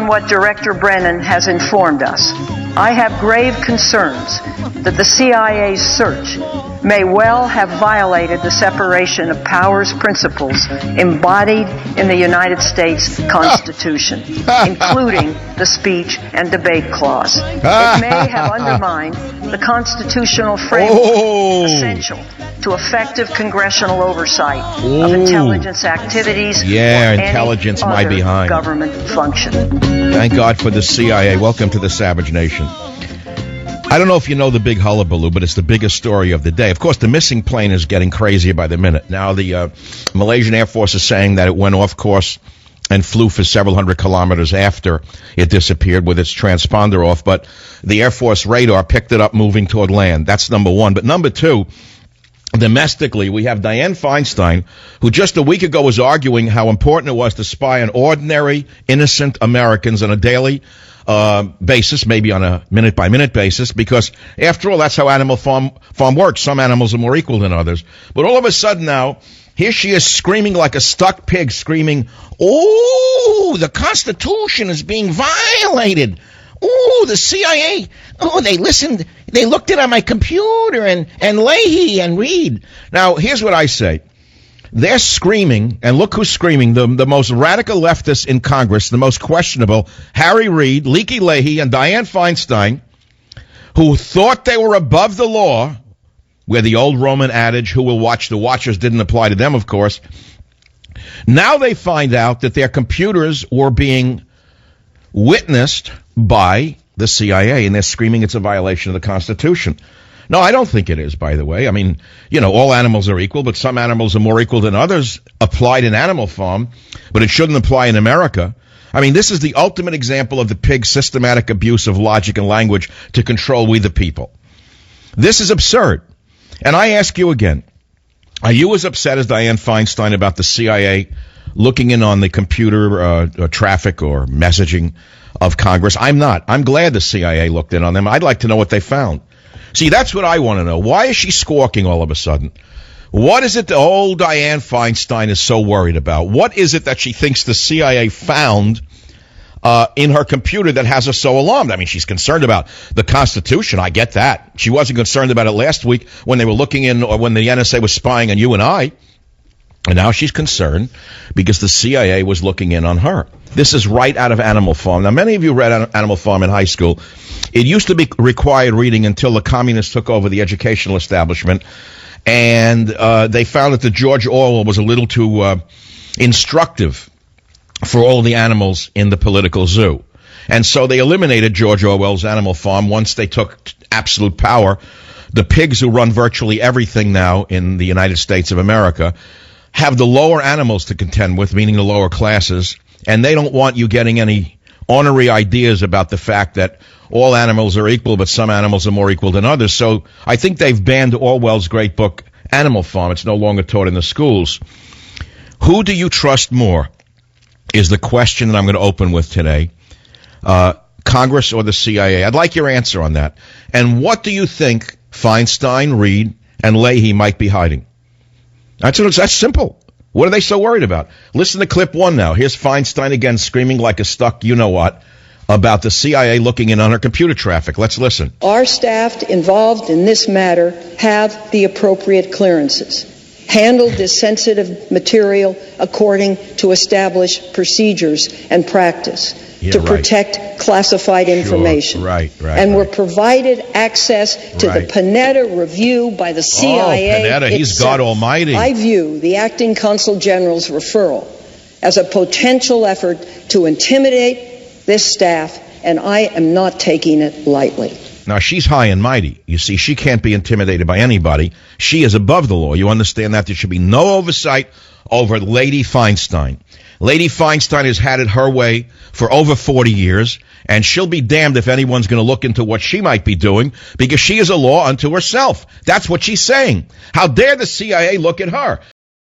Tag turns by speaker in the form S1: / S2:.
S1: what Director Brennan has informed us, I have grave concerns that the CIA's search may well have violated the separation of powers principles embodied in the United States Constitution, including the speech and debate clause. It may have undermined the constitutional framework essential to effective congressional oversight of intelligence activities or
S2: intelligence,
S1: any
S2: my
S1: other
S2: behind.
S1: government function.
S2: Thank God for the CIA. Welcome to the Savage Nation. I don't know if you know the big hullabaloo, but it's the biggest story of the day. Of course, the missing plane is getting crazier by the minute. Now, the Malaysian Air Force is saying that it went off course and flew for several hundred kilometers after it disappeared with its transponder off. But the Air Force radar picked it up moving toward land. That's number one. But number two, domestically, we have Dianne Feinstein, who just a week ago was arguing how important it was to spy on ordinary, innocent Americans on a daily basis, maybe on a minute-by-minute basis, because, after all, that's how Animal Farm works. Some animals are more equal than others. But all of a sudden now, here she is screaming like a stuck pig, screaming, "Oh, the Constitution is being violated. Oh, the CIA, they listened, they looked it on my computer, and Leahy and Reid." Now, here's what I say. They're screaming, and look who's screaming, the most radical leftists in Congress, the most questionable, Harry Reid, Leaky Leahy, and Dianne Feinstein, who thought they were above the law, where the old Roman adage, who will watch the watchers, didn't apply to them, of course. Now they find out that their computers were being witnessed by the CIA, and they're screaming it's a violation of the Constitution. No, I don't think it is, by the way. I mean, all animals are equal, but some animals are more equal than others applied in Animal Farm, but it shouldn't apply in America. I mean, this is the ultimate example of the pig's systematic abuse of logic and language to control we the people. This is absurd. And I ask you again, are you as upset as Dianne Feinstein about the CIA looking in on the computer traffic or messaging of Congress? I'm not. I'm glad the CIA looked in on them. I'd like to know what they found. See, that's what I want to know. Why is she squawking all of a sudden? What is it that old Dianne Feinstein is so worried about? What is it that she thinks the CIA found in her computer that has her so alarmed? I mean, she's concerned about the Constitution. I get that. She wasn't concerned about it last week when they were looking in, or when the NSA was spying on you and I. And now she's concerned because the CIA was looking in on her. This is right out of Animal Farm. Now, many of you read Animal Farm in high school. It used to be required reading until the communists took over the educational establishment, and they found that the George Orwell was a little too instructive for all the animals in the political zoo. And so they eliminated George Orwell's Animal Farm once they took absolute power. The pigs who run virtually everything now in the United States of America have the lower animals to contend with, meaning the lower classes, and they don't want you getting any ornery ideas about the fact that all animals are equal, but some animals are more equal than others. So I think they've banned Orwell's great book, Animal Farm. It's no longer taught in the schools. Who do you trust more is the question that I'm going to open with today. Congress or the CIA? I'd like your answer on that. And what do you think Feinstein, Reid, and Leahy might be hiding? That's simple. What are they so worried about? Listen to clip one now. Here's Feinstein again screaming like a stuck you-know-what about the CIA looking in on her computer traffic. Let's listen.
S1: Our staff involved in this matter have the appropriate clearances, handled this sensitive material according to established procedures and practice to protect classified information. And were provided access to the Panetta review by the CIA.
S2: Oh, Panetta, he's God Almighty.
S1: I view the acting consul general's referral as a potential effort to intimidate this staff, and I am not taking it lightly.
S2: Now, she's high and mighty. You see, she can't be intimidated by anybody. She is above the law. You understand that? There should be no oversight over Lady Feinstein. Lady Feinstein has had it her way for over 40 years, and she'll be damned if anyone's going to look into what she might be doing, because she is a law unto herself. That's what she's saying. How dare the CIA look at her?